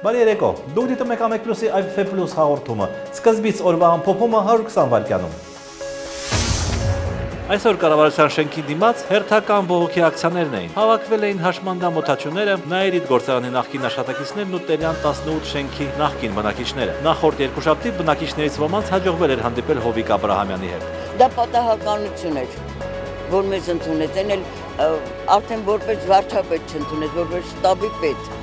Բարի երեկո, դուք դիտում եք Ամեկ Պլյուսի IFF Plus հաղորդումը, սկզբից օրվա ամփոփումը 120 վայրկյանում։ Այսօր կառավարության շենքի դիմաց հերթական բողոքի ակցիաներն էին։ Հավաքվել էին հաշմանդամ օդաչուները, Նաիրիդ գործարանի նախկին աշխատակիցներն ու Տերյան 18 շենքի նախկին բնակիչները։ Նախորդ երկուշաբթի բնակիչներից ոմանց հաջողվել էր հանդիպել Հովիկ Աբրահամյանի հետ։ Դա պատահականություն էր, որ մեզ ընդունեց, այն էլ արդեն որպես վարչապետ չընդունեց, որպես շտաբի պետ։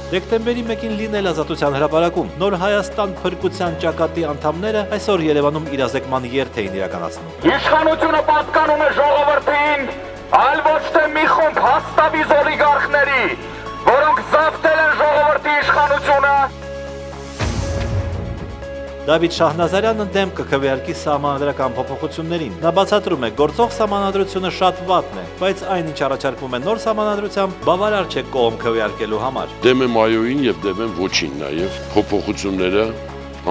Դեկտեմբերի 1-ին լինել Ազատության հրապարակում նոր Հայաստան փրկության ճակատի անդամները այսօր Երևանում իրազեկման երթ էին իրականացնում։ Իշխանությունը պատկանում է ժողովրդին, այլ ոչ թե մի խումբ հաստավիզ օլիգարխների, որոնք զավթել են ժողովրդի իշխանությունը։ Դավիթ Շահնազարյանը դեմ կքվեարկի սահմանադրական փոփոխություններին։ Նա բացատրում է, գործող սահմանադրությունը շատ վատն է, բայց այն ինչ առաջարկվում է նոր սահմանադրությամբ, բավարար չէ կողմ քվեարկելու համար։ Դեմ եմ այոյին եւ դեմ եմ ոչին նաեւ փոփոխությունները,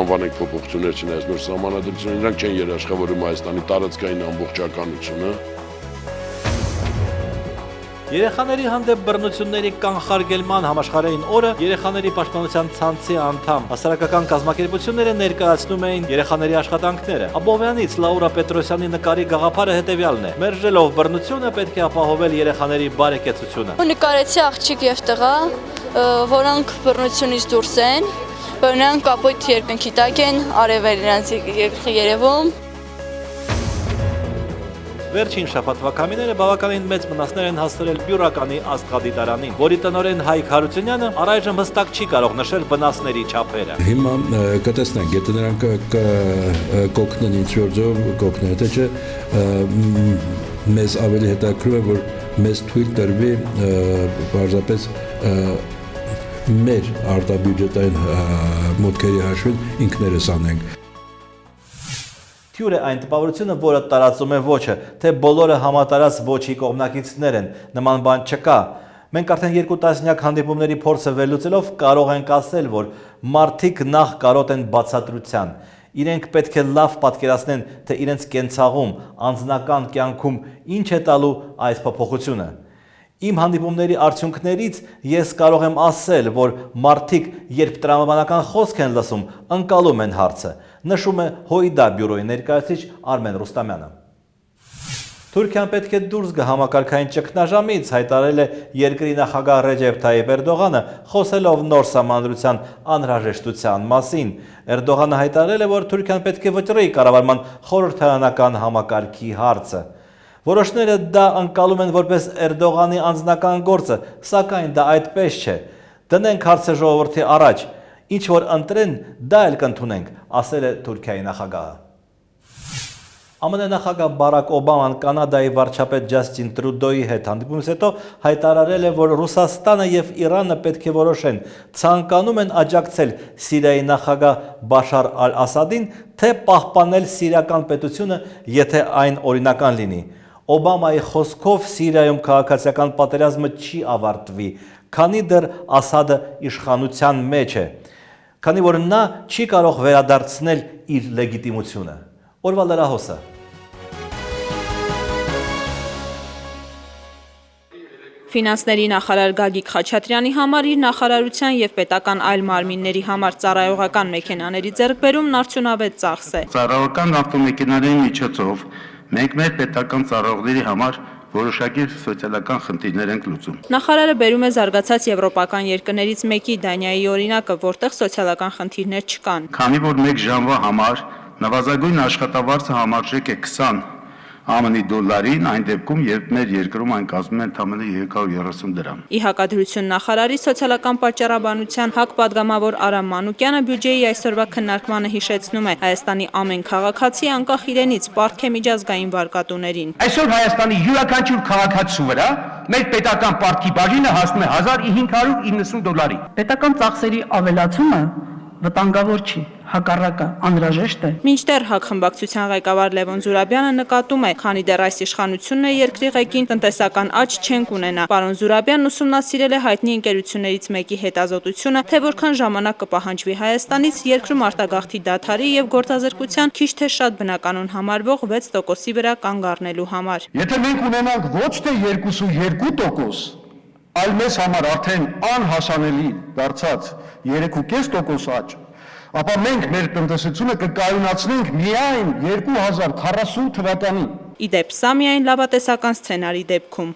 անվանենք փոփոխություններ չնայած նոր սահմանադրությունը, նրանք չեն երաշխավորում Հայաստանի տարածքային ամբողջականությունը։ Երեխաների հանդեպ բռնությունների կանխարգելման համաշխարհային օրը երեխաների պաշտպանության ցանցի անդամ հասարակական կազմակերպությունները ներկայացնում էին երեխաների աշխատանքները։ Աբովյանից Լաուրա Պետրոսյանի նկարի գաղափարը հետևյալն է. մերժելով բռնությունը պետք է ապահովել երեխաների բարեկեցությունը։ Նկարեցի աղջիկ եւ տղա, որոնք բռնությունից դուրս են, բռնան կապույտ երկնքի տակ են, արևել նրանց երևում։ Վերջին շաբաթվա քամիները բավականին մեծ վնասներ են հասցրել Բյուրականի աստղադիտարանին, որի տնօրեն Հայկ Հարությունյանը առայժմ հստակ չի կարող նշել վնասների չափերը։ Հիմա կտեսնենք, եթե նրանք կօգնեն ինչ-որ ձև, կօգնեն, թե չէ մեզ ավելի հետաքրքրում է, որ մեզ թույլ տրվի պարզապես մեր արտաբյուջետային մուտքերի հաշվին ինքներս անենք։ Թյուր է այն տպավորությունը, որը տարածում է ոչը, թե բոլորը համատարած ոչի կողմնակիցներ են, նման բան չկա։ Մենք արդեն 2 տասնյակ հանդիպումների փորձը վերլուծելով կարող ենք ասել, որ մարդիկ նախ կարոտ են բացատրության։ Իրենք պետք է լավ պատկերացնեն, թե իրենց կենցաղում, անձնական կյանքում ինչ է տալու այս փոփոխությունը։ Իմ հանդիպումների արդյունքներից ես կարող եմ ասել, որ մարդիկ, երբ տրամաբանական խոսք են լսում, ընկալում են հարցը, նշում է Հոյդա բյուրոյի ներկայացուցիչ Արմեն Ռուստամյանը։ Թուրքիան պետք է դուրս գա համակարգային ճգնաժամից, հայտարարել է երկրի նախագահ Ռեջեփ Թայիփ Էրդողանը, խոսելով նոր սահմանադրության անհրաժեշտության մասին։ Էրդողանը հայտարարել է, որ Թուրքիան պետք է վճռի կառավարման խորհրդարանական համակարգի հարցը։ Որոշները դա ընկալում են որպես Էրդողանի անձնական գործը, սակայն դա այդպես չէ։ Դնենք հարցը ժողովրդի առաջ, ինչ որ ընտրեն, դա էլ կընդունենք, ասել է Թուրքիայի նախագահը։ ԱՄՆ նախագահ Բարակ Օբաման Կանադայի վարչապետ Ջասթին Տրուդոյի հետ հանդիպումից հետո հայտարարել է, որ Ռուսաստանը եւ Իրանը պետք է որոշեն, ցանկանում են աջակցել Սիրիայի նախագահ Բաշար ալ-Ասադին, թե պահպանել սիրիական պետությունը, եթե այն օրինական լինի։ Օբամայի խոսքով Սիրիայում քաղաքացիական պատերազմը չի ավարտվի, քանի դեռ Ասադը իշխանության մեջ է, քանի որ նա չի կարող վերադարձնել իր լեգիտիմությունը։ Օրվա լրահոսը։ Ֆինանսների նախարար Գագիկ Խաչատրյանի համար իր նախարարության եւ պետական այլ մարմինների համար ծառայողական մեքենաների ձեռքբերումն արդյունավետ ծախս է։ Ծառայողական ավտոմեքենաների միջոցով մենք մեր պետական ծառայողների համար որոշակի սոցիալական խնդիրներ ենք լուծում։ Նախարարը բերում է զարգացած եվրոպական երկրներից մեկի Դանիայի օրինակը, որտեղ սոցիալական խնդիրներ չկան։ Քանի որ 1 ժամվա համար նվազագույն աշխատավարձը համարժեք է 20 ԱՄՆ դոլարին, այն դեպքում, երբ մեր երկրում այն կազմում է ընդամենը 330 դրամ։ Ի հակադրություն նախարարի սոցիալական պատճառաբանության ՀԱԿ պատգամավոր Արամ Մանուկյանը բյուջեի այսօրվա քննարկմանը հիշեցնում է Հայաստանի ամեն քաղաքացի անկախ իրենից պարտք է միջազգային վարկատուներին։ Այսօր Հայաստանի յուրաքանչյուր քաղաքացու վրա մեր պետական պարտքի բաժինը հասնում է 1590 դոլարի։ Պետական ծախսերի ավելացումը վտանգավոր չի, հակառակը անհրաժեշտ է։ Մինչդեռ ՀԱԿ խմբակցության ղեկավար Լևոն Զուրաբյանը նկատում է, քանի դեռ այս իշխանությունն է երկրի ղեկին տնտեսական աճ չենք ունենա։ Պարոն Զուրաբյանն ուսումնասիրել է հայտնի ընկերություններից մեկի հետազոտությունը, թե որքան ժամանակ կպահանջվի Հայաստանից երկրում արտագաղթի դադարի եւ գործազրկության քիչ թե շատ բնականon համարվող 6%-ի վրա կանգ առնելու համար։ Եթե մենք ունենանք ոչ թե 2.2%, այլ մեզ համար արդեն անհասանելի դարձած 3.5% աճ, ապա մենք մեր տնտեսությունը կկայունացնենք միայն 2040 թվականին։ Իդեպ, սա միայն լավատեսական սցենարի դեպքում։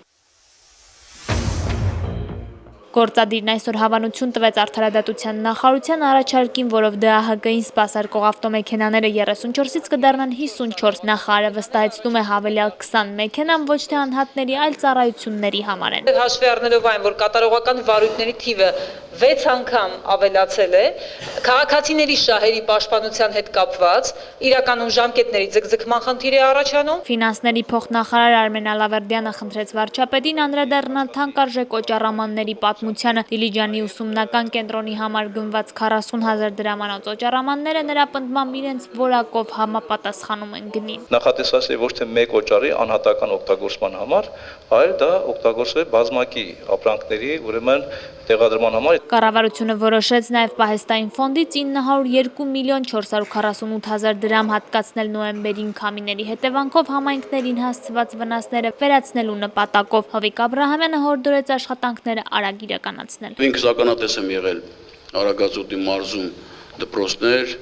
Գործադիրն այսօր հավանություն տվեց Արդարադատության նախարարության առաջարկին, որով ԴԱՀԿ-ին սպասարկող ավտոմեքենաները 34-ից կդառնան 54, նախարարը վստահեցնում է հավելյալ 20 մեքենան ոչ թե անհատների, այլ ծառայությունների համար են։ Հաշվի առնելով այն, որ կատարողական վարույթների թիվը 6 անգամ ավելացել է, քաղաքացիների շահերի պաշտպանության հետ կապված իրականում ժամկետների ձգձգման խնդիր է առաջանում։ Ֆինանսների փոխնախարար Արմեն Ալավերդյանը խնդրեց վարչապետին անդրադառնալ թանկարժեք օճառամանների պատմությանը։ Դիլիջանի ուսումնական կենտրոնի համար գնված 40,000 դրամանոց օճառամանները նրա պնդմամբ իրենց որակով համապատասխանում են գնին։ Նախատեսված է ոչ թե մեկ օճառի անհատական օգտագործման համար, այլ դա օգտագործվել բազմակի ապրանքների, ուրեմն տեղադրման համար։ Կառավարությունը որոշեց նաև պահեստային ֆոնդից 902 միլիոն 448 հազար դրամ հատկացնել նոյեմբերին քամիների հետևանքով համայնքներին հասցված վնասները վերացնելու նպատակով։ Հովիկ Աբրահամյանը հորդորեց աշխատանքները արագ իրականացնել։ Ինքս ականատես եմ եղել Արագածոտնի մարզում դպրոցներ,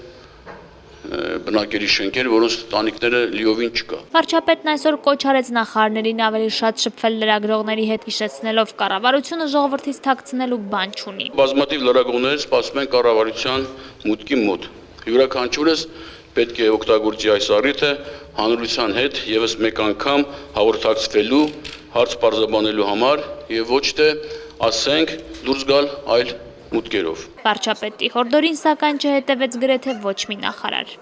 բնակելի շենքեր, որոնց տանիքները լիովին չկա։ Վարչապետն այսօր կոչ արեց նախարարներին ավելի շատ շփվել լրագրողների հետ, հիշեցնելով կառավարությունը ժողովրդից թաքցնելու բան չունի։ Բազմաթիվ լրագրողներ սպասում են կառավարության մուտքի մոտ։ Յուրաքանչյուրս պետք է օգտագործի այս առիթը հանրության հետ եւս մեկ անգամ հաղորդակցվելու, հարց պարզաբանելու համար եւ ոչ թե ասենք դուրս գալ այլ մուտքերով։ Վարչապետի հորդորին սակայն չհետևեց գրեթե ոչ մի նախարար։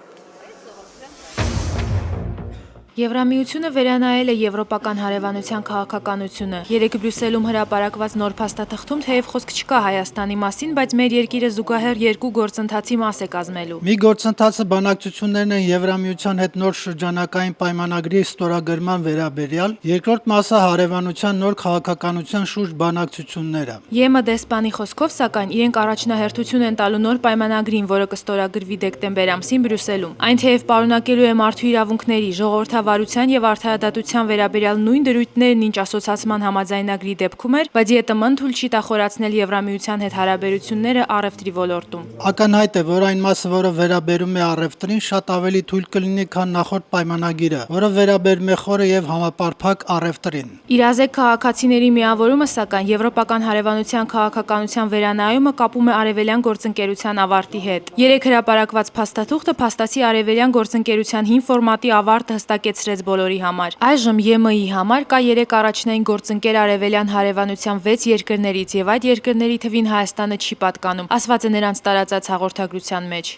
Եվրամիությունը վերանայել է եվրոպական հարևանության քաղաքականությունը։ Երեկ Բրյուսելում հրապարակված նոր փաստաթղթում թեև խոսք չկա Հայաստանի մասին, բայց մեր երկիրը զուգահեռ երկու գործընթացի մաս է կազմելու։ Մի գործընթացը բանակցություններն են Եվրամիության հետ նոր շրջանակային պայմանագրի ստորագրման վերաբերյալ, երկրորդ մասը հարևանության նոր քաղաքականության շուրջ բանակցությունները։ ԵՄ դեսպանի խոսքով, սակայն իրենք առաջնահերթություն են տալու նոր պայմանագրին, որը կստորագրվի դեկտեմբեր ամսին Բրյուսելում։ Այն թեև պարունակելու է մարդու իրավունքների, ժողովրդավարության եւ արդարադատության վերաբերյալ նույն դրույթներն, ինչ ասոցացման համաձայնագրի դեպքում էր, բայց ԵՏՄ-ն թույլ չի տա խորացնել Եվրամիության հետ հարաբերությունները առևտրի ոլորտում։ Ակնհայտ է, որ այն մասը, որը վերաբերում է առևտրին, շատ ավելի թույլ կլինի, քան նախորդ պայմանագիրը, որը վերաբերում է խորը եւ համապարփակ առևտրին։ Իրազեկ քաղաքացիների միավորումը, սակայն եվրոպական հարևանության քաղաքականության վերանայումը կապում է արևելյան գործընկերության ավարտի հետ։ Երեք հրապարակված փաստաթուղթը փաստացի արևելյան գործընկերության հին ֆորմատի ավարտը հստակեցրեց բոլորի համար։ Այժմ ԵՄ-ի համար կա 3 առաջնային գործընկեր արևելյան հարևանության 6 երկրներից եւ այդ երկրների թվին Հայաստանը չի պատկանում, ասված է նրանց տարածած հաղորդագրության մեջ։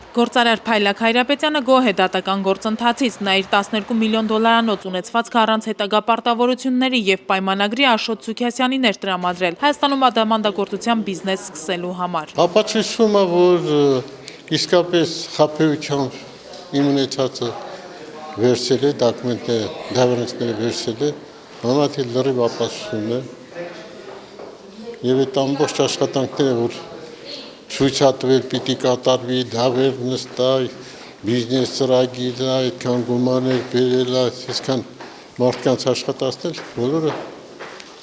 Գործարար Փայլակ Հայրապետյանը գոհ է դատական գործընթացից, նա իր 12 միլիոն դոլարանոց ունեցվածքը առանց հետագա պարտավորությունների եւ պայմանագրի Աշոտ Սուքիասյանին էր տրամադրել Հայաստանում ադամանդագործության բիզնես սկսելու համար։ Ապացուցվում է, որ իսկապես խաբեությամբ իմ ունեցածը վերցել է, դոկումենտները, դավարանքները վերցել է, համաթիվ լրիվ ապացուցում է եւ այդ ամբողջ աշխատանքները, որ ցույցատվել պիտի կատարվի, դավեր նստայ, բիզնես ծրագիր, այդքան գումարներ բերել, այսքան մարդկանց աշխատացնել, բոլորը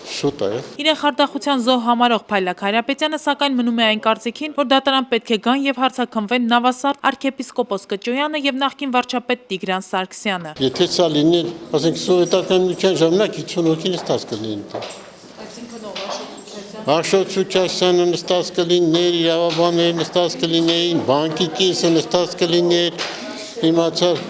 շուտ է։ Իրեն խարդախության զոհ համարող Փայլակ Հայրապետյանը սակայն մնում է այն կարծիքին, որ դատարան պետք է գան եւ հարցաքննվեն Նավասար arczepiskopos Կճոյանը եւ նախկին վարչապետ Տիգրան Սարգսյանը։ Եթե սա լիներ, ասենք սովետական միության ժամանակ 50 հոգին ստաց կլիներ։ Աշոտ Սուքիասյանը նստած կլիներ, իրավաբանները նստած կլինեին, բանկի կեսը նստած կլիներ, իմացար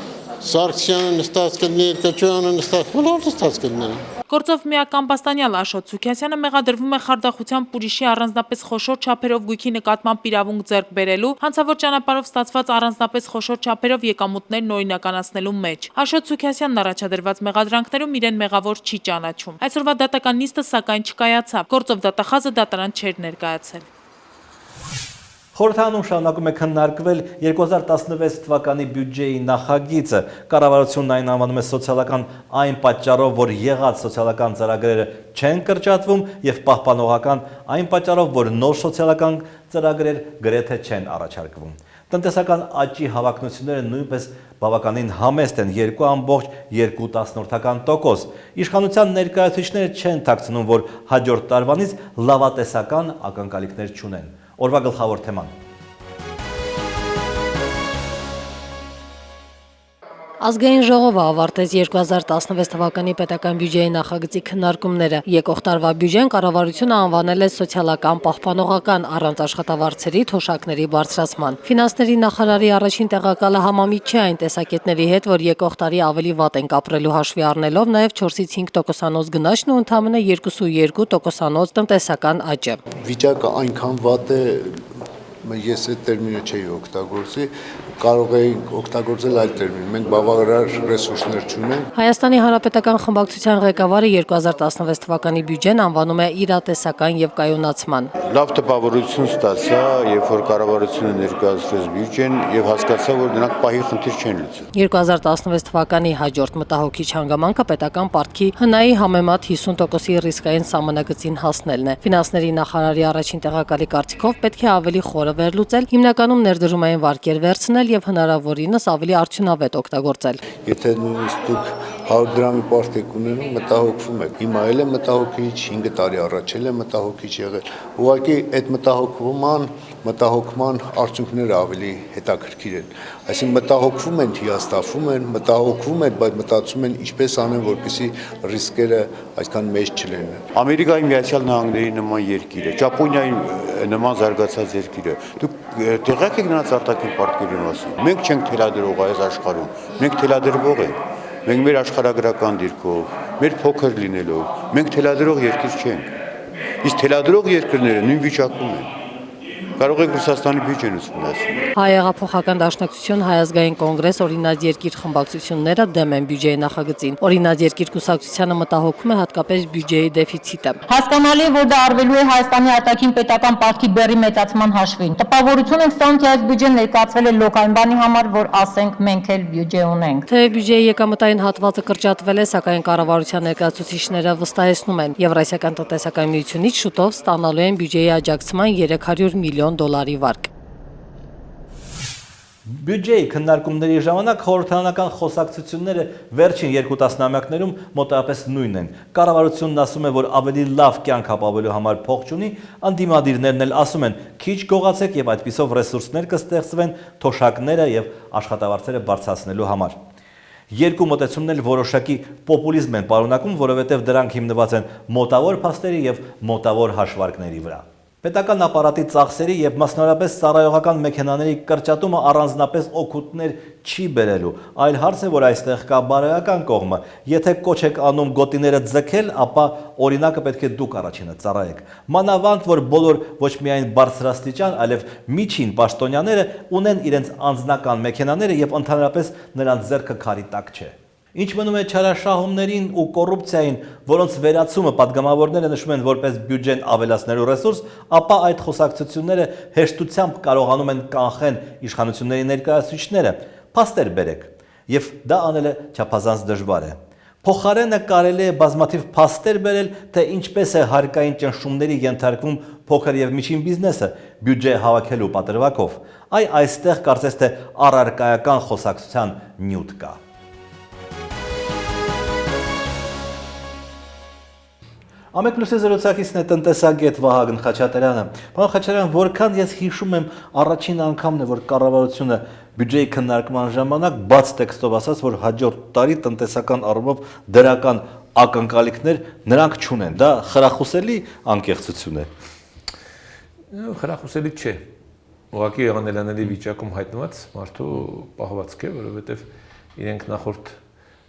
Սարգսյանը նստած կլիներ, Կճոյանը նստած, բոլորը նստած կլիներ։ Գործով միակ ամբաստանյալ Աշոտ Սուքիասյանը մեղադրվում է խարդախությամբ ուրիշի առանձնապես խոշոր չափերով գույքի նկատմամբ իրավունք ձեռք բերելու, հանցավոր ճանապարհով ստացված առանձնապես խոշոր չափերով եկամուտներն օրինականացնելու մեջ։ Աշոտ Սուքիասյանն առաջադրված մեղադրանքներում իրեն մեղավոր չի ճանաչում։ Այսօրվա դատական նիստը սակայն չկայացավ։ Գործով դատախազը դատարան չէր ներկայացել։ Խորհրդարանում շարունակում է քննարկվել 2016 թվականի բյուջեի նախագիծը։ Կառավարությունն այն անվանում է սոցիալական այն պատճառով, որ եղած սոցիալական ծրագրերը չեն կրճատվում եւ պահպանողական այն պատճառով, որ նոր սոցիալական ծրագրեր գրեթե չեն առաջարկվում։ Տնտեսական աճի հավակնությունները նույնպես բավականին համեստ են 2.2%։ Իշխանության ներկայացուցիչները չեն թաքցնում, որ հաջորդ տարվանից լավատեսական ակնկալիքներ չունեն։ Օրվա գլխավոր թեման։ Ազգային ժողովը ավարտեց 2016 թվականի պետական բյուջեի նախագծի քննարկումները։ Եկող տարվա բյուջեն կառավարությունը անվանել է սոցիալական պահպանողական առանց աշխատավարձերի թոշակների բարձրացման։ Ֆինանսների նախարարի առաջին տեղակալը համամիջ չէ այն տեսակետների հետ, որ եկող տարի ավելի վատ ենք ապրելու հաշվի առնելով նաև 4-ից 5% գնաճն ու ընդամենը 2.2% տնտեսական աճը։ Վիճակը այնքան վատ է, ես այդ տերմինը չէի օգտագործի, կարող էինք օգտագործել այլ տերմին, մենք բավարար ռեսուրսներ չունենք։ Հայաստանի Հանրապետական խմբակցության ղեկավարը 2016 թվականի բյուջեն անվանում է իրատեսական եւ կայունացման։ Լավ տպավորություն ստացա, երբ որ կառավարությունը ներկայացրեց բյուջեն եւ հասկացա, որ նրանք պահի խնդիր չեն լուծում։ 2016 թվականի հաջորդ մտահոգիչ հանգամանքը պետական պարտքի հնայի համեմատ 50%-ի ռիսկային սահմանագծին հասնելն է։ Ֆինանսների նախարարի առաջին տեղակալի կարծիքով պետք է ավելի խորը վերլուծել, հիմնականում ներդրումային վարկեր վերցնել եւ հնարավորինս ավելի արդյունավետ օգտագործել։ Եթե նույնիսկ դուք 100 դրամի պարտք ունենում, մտահոգվում եք։ Հիմա էլ է մտահոգիչ, 5 տարի առաջ էլ է մտահոգիչ եղել։ Ուղղակի այդ մտահոգման արդյունքները ավելի հետաքրքիր են։ Այսինքն մտահոգվում են, հիասթափվում են, մտահոգվում են, բայց մտածում են ինչպես անեն, որպեսզի ռիսկերը այսքան մեծ չլինեն։ Ամերիկայի Միացյալ Նահանգների նման երկիր է, Ճապոնիայի նման զարգացած երկիր է։ Դուք տեղյակ եք նրանց արտաքին պարտքերի մասին։ Մենք չենք թելադրող այս աշխարհում, մենք թելադրվող ենք։ Մենք մեր աշխարհագրական դիրքով, մեր փոքր լինելով, մենք թելադրող երկիր չենք։ Իսկ թելադրող երկրները նույն վիճակում են։ Կարող եք Ռուսաստանի բյուջեն ուսումնասիրել։ Հայեղափոխական դաշնակցություն, Հայ ազգային կոնգրես, Օրինաց երկիր խմբակցությունները դեմ են բյուջեի նախագծին։ Օրինաց երկիր կուսակցությանը մտահոգում է հատկապես բյուջեի դեֆիցիտը։ Հասկանալի է, որ դա արվելու է Հայաստանի արտաքին պետական պարտքի բեռի մեծացման հաշվին։ Տպավորություն ենք ստանում, թե այս բյուջեն ներկայացվել է լոկ այն բանի համար, որ ասենք մենք էլ բյուջե ունենք։ Թե բյուջեի եկամտային հատվածը կրճատվել է, սակայն կառավարության ներկայացուցիչները վստահեցնում են, Եվրասիական տնտեսական միությունից շուտով ստանալու են բյուջեի աջակցման 300 միլիոն դոլարի վարկ։ Բյուջեի քննարկումների ժամանակ խորհրդարանական խոսակցությունները վերջին 2 տասնամյակներում մոտավորապես նույնն են։ Կառավարությունն ասում է, որ ավելի լավ կյանք ապավելու համար փող չունի, անդիմադիրներն էլ ասում են՝ քիչ գողացեք եւ այդպիսով ռեսուրսներ կստեղծվեն թոշակները եւ աշխատավարձերը բարձրացնելու համար։ Երկու մոտեցումն էլ որոշակի պոպուլիզմ են պարունակում, որովհետեւ դրանք հիմնված են մոտավոր փաստերի եւ մոտավոր հաշվարկների վրա։ Պետական ապարատի ծախսերի եւ մասնավորապես ծառայողական մեքենաների կրճատումը առանձնապես օգուտներ չի բերելու, այլ հարց է, որ այստեղ կա բարոյական կողմը։ Եթե կոչ եք անում գոտիները ձգել, ապա օրինակը պետք է դուք առաջինը ծառայեք։ Մանավանդ, որ բոլոր ոչ միայն բարձրաստիճան, այլև միջին պաշտոնյաները ունեն իրենց անձնական մեքենաները եւ ընդհանրապես նրանց ձեռքը քարի տակ չէ։ Ինչ մնում է չարաշահումներին ու կոռուպցիային, որոնց վերացումը падգամավորները նշում են որպես բյուջեն ավելացնելու ռեսուրս, ապա այդ խոսակցությունները հեշտությամբ կարողանում են կանխեն իշխանությունների ներկայացուցիչները։ Փաստեր բերեք, եւ դա անելը չափազանց դժվար է։ Փոխարենը կարելի է բազմաթիվ փաստեր բերել, թե ինչպես է հարկային ճնշումների ենթարկվում փոքր եւ միջին բիզնեսը բյուջե հավաքելու պատրվակով։ Այստեղ կարծես թե առարկայական խոսակցության նյութ կա։ Ամեկ պլյուսի զրուցակիցն է տնտեսագետ Վահագն Խաչատրյանը։ Պարոն Խաչատրյան, որքան ես հիշում եմ, առաջին անգամն է, որ կառավարությունը բյուջեի քննարկման ժամանակ բաց տեքստով ասաց, որ հաջորդ տարի տնտեսական առումով դրական ակնկալիքներ նրանք չունեն։ Դա խրախուսելի անկեղծություն է։ Խրախուսելի չէ։ Ուղղակի անելանելի վիճակում հայտնված մարդու պահվածք է, որովհետև իրենք նախորդ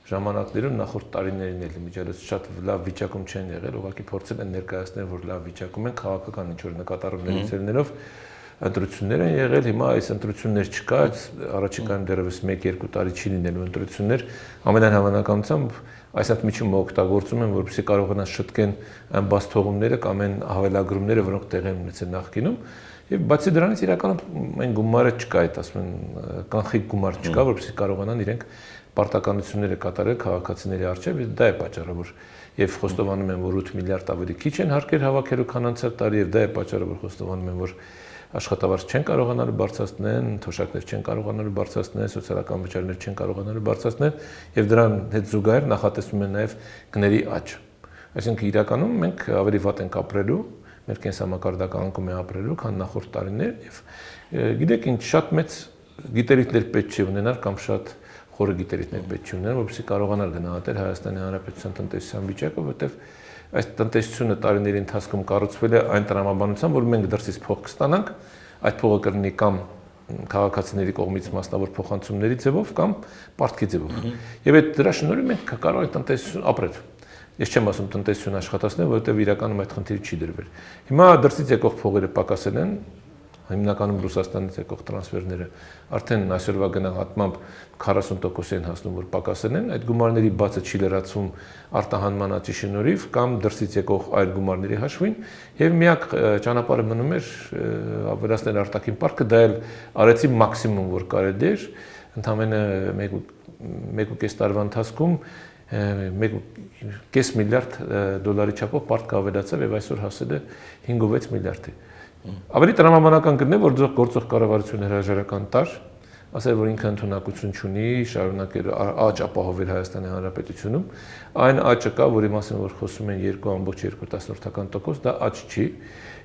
ժամանակներում նախորդ տարիներին էլ միջալից շատ լավ վիճակում չեն եղել, ուղղակի փորձել են ներկայացնել, որ լավ վիճակում են, քաղաքական ինչ-որ նկատառումներից ելնելով ընտրություններ են եղել, հիմա այս ընտրություններ չկա, առաջիկայում դեռևս 1-2 տարի չի լինելու ընտրություններ, ամենայն հավանականությամբ այս ընդմիջումը օգտագործում են, որպեսզի կարողանան շտկեն այն բաց թողումները կամ այն հավելագրումները, որոնք տեղի են ունեցել նախկինում, Եվ բացի դրանից իրականում այն գումարը չկա, այդ ասում են կանխիկ գումար չկա, որպեսզի կարողանան իրենք պարտականությունները կատարել քաղաքացիների առջև, դա է պատճառը, որ եւ խոստովանում են, որ 8 միլիարդ ավելի քիչ են հարկեր հավաքելու, քան անցյալ տարի, եւ դա է պատճառը, որ խոստովանում են, որ աշխատավարձ չեն կարողանալու բարձրացնել, թոշակներ չեն կարողանալու բարձրացնել, սոցիալական վճարներ չեն կարողանալու բարձրացնել, եւ դրան հետ զուգահեռ նախատեսվում է նաեւ գների աճ։ Այսինքն իրականում մենք ավելի վատ ենք ապրելու, մեր կենսամակարդակը անկում է ապրելու, քան նախորդ տարիներ, եւ գիտեք ինչ, շատ մեծ գիտելիքներ պետք չի ունենալ կամ շատ խորը գիտելիքներ պետք չի ունենալ, որպեսզի կարողանալ գնահատել Հայաստանի Հանրապետության տնտեսության վիճակը, որտեղ այս տնտեսությունը տարիների ընթացքում կառուցվել է այն տրամաբանությամբ, որ մենք դրսից փող կստանանք, այդ փողը կլինի կամ քաղաքացիների կողմից մասնավոր փոխանցումների ձևով կամ պարտքի ձևով։ Եվ այդ դրա շնորհիվ մենք կարող ենք տնտեսություն ապրել։ Ես չեմ ասում տնտեսություն աշխատացնել, որովհետև իրականում այդ խնդիրը չի դրվել։ Հիմա դրսից եկող փողերը պակասել են, հիմնականում Ռուսաստանից եկող տրանսֆերները արդեն այսօրվա գնահատմամբ 40% են հասնում, որ պակասել են, այդ գումարների բացը չի լրացում արտահանման աճի շնորհիվ կամ դրսից եկող այլ գումարների հաշվին, եւ միակ ճանապարհը մնում էր ավելացնել արտաքին պարտքը, դա էլ արեցի մաքսիմում, որ կարելի էր, ընդամենը 1.5 տարվա ընթացքում 1.5 միլիարդ դոլարի չափով պարտք ավելացավ եւ այսօր հասել է 5-6 միլիարդի։ Ավելի տրամաբանական կլինի, որ գործող կառավարությունը հրաժարական տար, ասել, որ ինքը ընդունակություն չունի, շարունակել աճ ապահովել Հայաստանի Հանրապետությունում, այն աճը կա, որի մասին որ խոսում են 2.2%, դա աճ չի,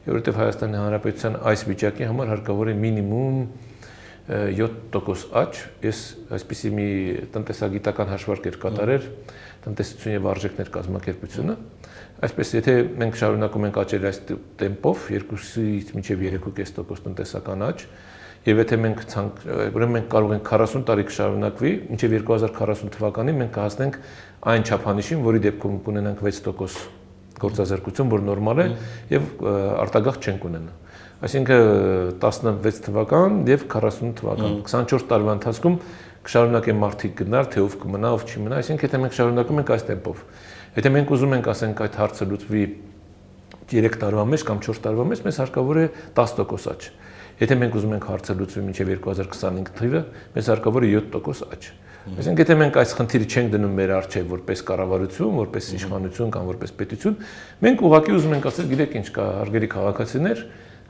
որովհետեւ Հայաստանի Հանրապետության այս վիճակի համար հարկավոր է մինիմում 7% աճ, ես այսպիսի մի տնտեսագիտական հաշվարկ էր կատարել տնտեսություն եւ արժեքներ կազմակերպությունը, այսպես եթե մենք շարունակում ենք աճել այս տեմպով 2-ից մինչև 3.5% տնտեսական աճ, եւ եթե մենք ուրեմն մենք կարող ենք 40 տարի կշարունակվի, մինչև 2040 թվականին մենք կհասնենք այն չափանիշին, որի դեպքում կունենանք 6% գործազրկություն, որ նորմալ է եւ արտագաղթ չենք ունենա։ Այսինքն 16 թվական եւ 40 թվական 24 տարվա ընթացքում կշարունակեն մարդիկ գնալ, թե ով կմնա, ով չի մնա, այսինքն եթե մենք շարունակում ենք այս տեմպով, եթե մենք ուզում ենք ասենք այդ հարցը լուծվի 3 տարվա մեջ կամ 4 տարվա մեջ, մեզ հարկավոր է 10% աճ։ Եթե մենք ուզում ենք հարցը լուծվի մինչև 2025 թվականը, մեզ հարկավոր է 7% աճ։ Այսինքն եթե մենք այս խնդիրը չենք դնում մեր առջև որպես կառավարություն, որպես իշխանություն կամ որպես պետություն, մենք ուղղակի ուզում ենք ասել, գիտեք ինչ կա, հարգելի քաղաքացիներ,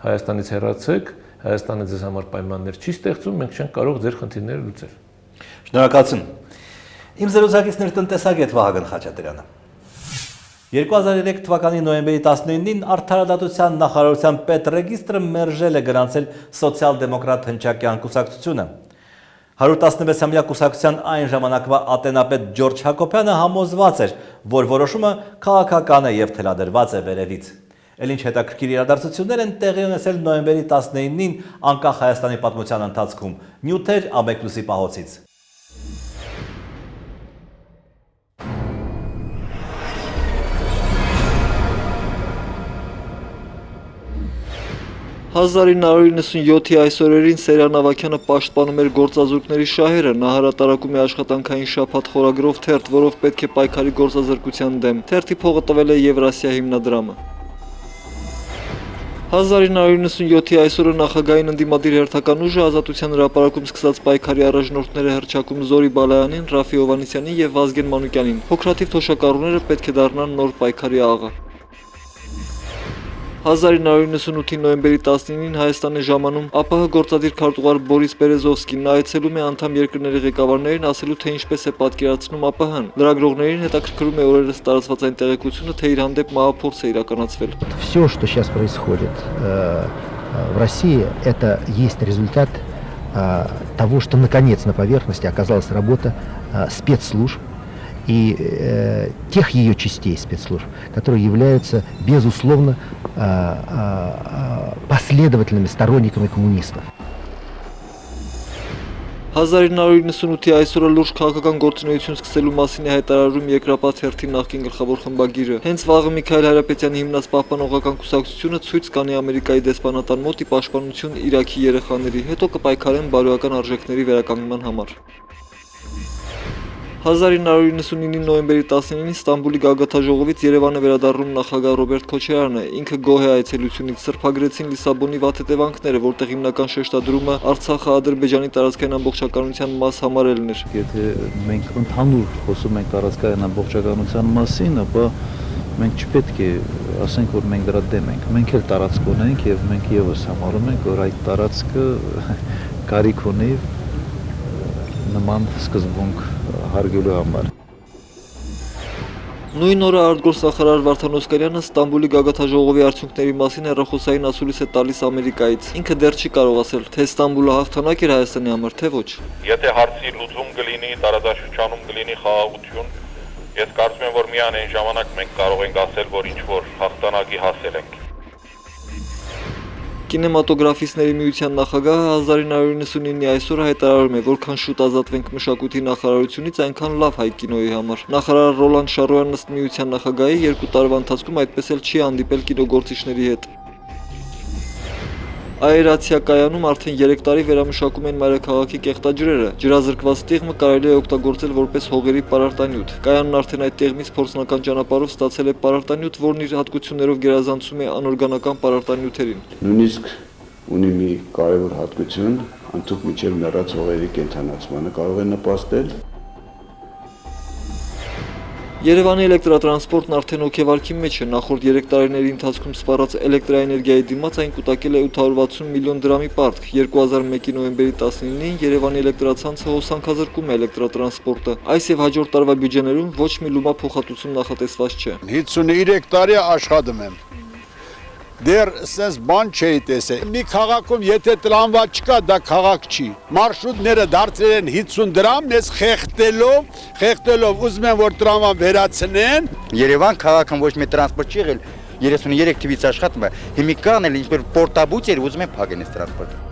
Հայաստանից հեռացեք, Հայաստանը ձեզ համար պայմաններ չի ստեղծում, մենք չենք կարող ձեր խնդիրները լուծել։ Շնորհակալություն։ Իմ զրուցակիցներ տնտեսագետ Վահագն Խաչատրյանը։ 2003 թվականի նոյեմբերի 19-ին Արդարադատության նախարարության պետռեգիստրը մերժել է գրանցել սոցիալ-դեմոկրատ հնչակյան կուսակցությունը։ 116-ամյա կուսակցության այն ժամանակվա ատենապետ Ջորջ Հակոբյանը համոզված էր, որ որոշումը քաղաքական է եւ թելադրված է վերևից։ Էլ ինչ հետաքրքիր իրադարձություններ են տեղի ունեցել նոյեմբերի 19-ին անկախ Հայաստանի պատմության ընթացքում, նյութեր Ամեկլուսի պահոցից։ 1997-ի այս օրերին Սերյան Ավագյանը պաշտպանում էր գործազուրկների շահերը, նա հրատարակում է աշխատանքային շաբաթ խորագրով թերթ, որով պետք է պայքարի գործազրկության դեմ։ Թերթի փողը տվել է Եվրասիա հիմնադրամը։ 1997-ի այսօրը նախագահային ընդդիմադիր հերթական ուժը Ազատության հրապարակում սկսած պայքարի առաջնորդները հռչակում Զորի Բալայանին, Ռաֆի Հովհաննիսյանին եւ Վազգեն Մանուկյանին։ Փոքրաթիվ թոշակառուները պետք է դառնան նոր պայքարի աղը։ 1998-ի նոյեմբերի 19-ին Հայաստանի ժամանում ԱՊՀ գործադիր քարտուղար Բորիս Բերեզովսկին այցելում է անդամ երկրների ղեկավարներին ասելու, թե ինչպես է պատկերացնում ԱՊՀ-ն։ Լրագրողներին հետաքրքրում է օրերս տարածված այն տեղեկությունը, թե իր հանդեպ մահափորձ է իրականացվել։ Все, что сейчас происходит в России, это есть результат того, что наконец на поверхности оказалась работа спецслужб и тех ее частей спецслужб, которые являются, безусловно, последовательными сторонниками коммунистов. 1998-ի այսօրը լուրջ քաղաքական գործունեություն սկսելու մասին է հայտարարում Երկրապահ թերթի նախկին գլխավոր խմբագիրը։ Հենց վաղը Միքայել Հայրապետյանի հիմնած պահպանողական կուսակցությունը ցույց կանի Ամերիկայի դեսպանատան մոտ ի պաշտպանություն Իրաքի երեխաների, հետո կպայքարեն բարոյական արժեքների վերականգնման համար։ 1999-ի նոյեմբերի 19-ին Ստամբուլի գագաթաժողովից Երևան է վերադառնում նախագահ Ռոբերտ Քոչարյանը։ Ինքը գոհ է այցելությունից, սրբագրեցին Լիսաբոնի վատ հետևանքները, որտեղ հիմնական շեշտադրումը Արցախը Ադրբեջանի տարածքային ամբողջականության մաս համարելն էր։ Եթե մենք ընդհանուր խոսում ենք տարածքային ամբողջականության մասին, ապա մենք չպետք է ասենք, որ մենք դրա դեմ ենք։ Մենք էլ տարածք ունենք եւ մենք եւս համարում ենք, որ այդ տարածքը կարիք ունի նման սկզբունք հարգելու համար։ Նույն օրը արտգործնախարար Վարդան Օսկանյանը Ստամբուլի գագաթաժողովի արդյունքների մասին հեռախոսային ասուլիս է տալիս Ամերիկայից։ Ինքը դեռ չի կարող ասել, թե Ստամբուլը հաղթանակ էր Հայաստանի համար, թե ոչ։ Եթե հարցի լուծում կլինի, տարածաշրջանում կլինի խաղաղություն, ես կարծում եմ, որ միայն այն ժամանակ մենք կարող ենք ասել, որ ինչ որ հաղթանակի հասել ենք։ Կինեմատոգրաֆիստների միության նախագահը 1999-ի այսօրը հայտարարում է, որքան շուտ ազատվենք մշակույթի նախարարությունից, այնքան լավ հայ կինոյի համար։ Նախարար Ռոլանդ Շարոյանն ըստ միության նախագահի 2 տարվա ընթացքում այդպես էլ չի հանդիպել կինոգործիչների հետ։ Այրացիա կայանում արդեն 3 տարի վերամշակում են մայրաքաղաքի կեղտաջրերը։ Ջրազրկված տիղմը կարելի է օգտագործել որպես հողերի պարարտանյութ։ Կայանն արդեն այդ տիղմից փորձնական ճանապարհով ստացել է պարարտանյութ, որն իր հատկություններով գերազանցում է անօրգանական պարարտանյութերին։ Նույնիսկ ունի մի կարևոր հատկություն, ընդհանուր միջև մեռած հողերի կենդանացմանը կարող է նպաստել։ Երևանի էլեկտրատրանսպորտն արդեն հոգեվարքի մեջ է, նախորդ 3 տարիների ընթացքում սպառած էլեկտրաէներգիայի դիմաց այն կուտակել է 860 միլիոն դրամի պարտք։ 2001-ի նոյեմբերի 19-ին Երևանի էլեկտրացանցը հոսանքազրկում է էլեկտրատրանսպորտը։ Այս եւ հաջորդ տարվա բյուջեներում ոչ մի լումա փոխհատուցում նախատեսված չէ։ 53 տարի աշխատում եմ։ Դեռ սենց բան չէի տեսել։ Մի քաղաքում եթե տրամվա չկա, դա քաղաք չի։ Մարշրուտները դարձրել են 50 դրամ, ես խեղտելով ուզում եմ, որ տրամվան վերացնեն։ Երևան քաղաքը ոչ մի տրանսպորտ չի եղել, 33 թվից աշխատում է։ Հիմիկան էլ ինչպես պորտաբուց էր, ուզում են փակեն այս տրանսպորտը։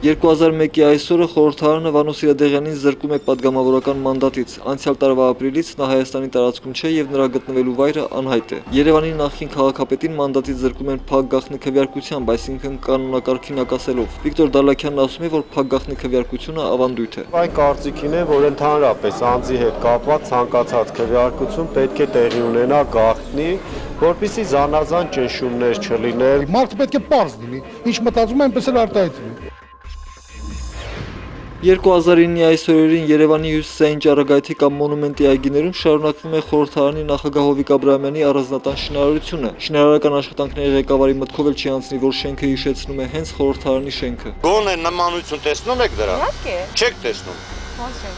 2001-ի այսօրը խորհրդարանը Վանո Սիրադեղյանին զրկում է падգամավորական մանդատից։ Անցյալ տարվա ապրիլից նա Հայաստանի տարածքում չէ եւ նրա գտնվելու վայրը անհայտ է։ Երևանի նախկին քաղաքապետին մանդատից զրկում են փակ գաղտնի քվեարկությամբ, այսինքն կանոնակարգին ակասելով։ Վիկտոր Դալաքյանն ասում է, որ փակ գաղտնի քվեարկությունը ավանդույթ է։ Այն կարծիքին է, որ ընդհանրապես անձի հետ կապված ցանկացած քվեարկություն պետք է տեղի ունենա գաղտնի, որպեսզի զանազան ճնշումներ չլիներ։ Մարդը պետք է պարզ լինի, ինչ մտածում է, այնպես էլ արտահայտվի։ 2009-ի այսօրերին Երևանի հյուսիսային ճառագայթի կամ մոնումենտի այգիներում շարունակվում է խորհրդարանի նախագահ Հովիկ Աբրահամյանի առանձնատան շինարարությունը։ Շինարարական աշխատանքների ղեկավարի մտքով էլ չի անցնի, որ շենքը հիշեցնում է հենց խորհրդարանի շենքը։ Գոնե նմանություն տեսնում եք դրա։ Չեք տեսնում։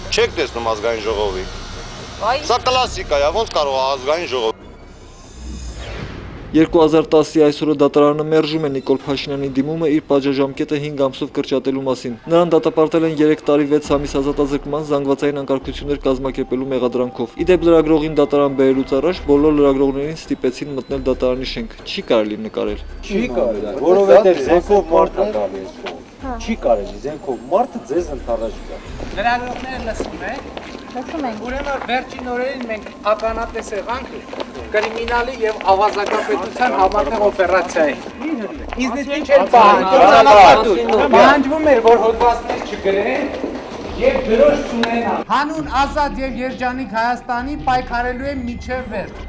Չեք տեսնում ազգային ժողովի։ Սա կլասիկա է, ոնց կարող է ազգային ժողով։ 2010-ի այսօրը դատարանը մերժում է Նիկոլ Փաշինյանի դիմումը իր պատժամկետը 5 ամսով կրճատելու մասին։ Նրան դատապարտել են 3 տարի 6 ամիս ազատազրկման զանգվածային անկարգություններ կազմակերպելու մեղադրանքով։ Իդեպ լրագրողին դատարան բերելուց առաջ բոլոր լրագրողներին ստիպեցին մտնել դատարանի շենք։ Չի կարելի նկարել։ Չի կարելի, որովհետև զենքով մարդ է գալի այսօր։ Չի կարելի, զենքով մարդը ձեզ ընթառաջ գա։ Լրագրողները լսում եք։ Լսում ենք։ Ուրեմն վերջին օրերին մենք ականատես եղանք կրիմինալի եւ ավազակապետության համատեղ օպերացիայի։ Ինձնից ինչ էր պահանջվում էր, որ հոդվածներ չգրեն եւ դրոշ չունենան։ Հանուն ազատ եւ երջանիկ Հայաստանի պայքարելու է միջև վերջ։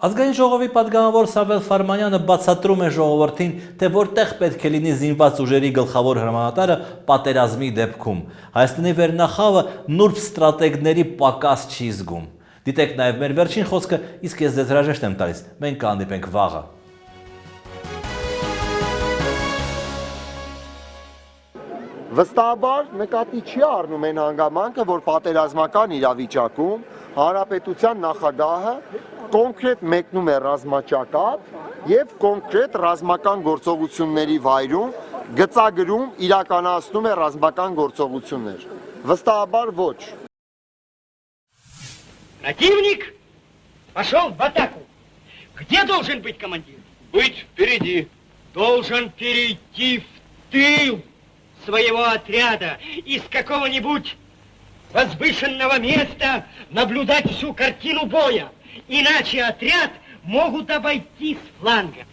Ազգային ժողովի падգամավոր Սամվել Ֆարմանյանը բացատրում է ժողովրդին, թե որտեղ պետք է լինի զինված ուժերի գլխավոր հրամանատարը պատերազմի դեպքում։ Հայաստանի վերնախավը նուրբ ստրատեգների պակաս չի զգում։ Դիտեք նաև մեր վերջին խոսքը, իսկ ես ձեզ հրաժեշտ եմ տալիս։ Մենք կհանդիպենք վաղը։ Վստահաբար նկատի չի առնում այն հանգամանքը, որ պատերազմական իրավիճակում հանրապետության նախագահը կոնկրետ մեկնում է ռազմաճակատ եւ կոնկրետ ռազմական գործողությունների вայրում գծագրում իրականացնում է ռազմական գործողություններ։ Վստահաբար ոչ։ Противник пошел в атаку. Где должен быть командир? Быть впереди. Должен перейти в тыл своего отряда из какого-нибудь возвышенного места наблюдать всю картину боя. Иначе отряд могут обойти с фланга.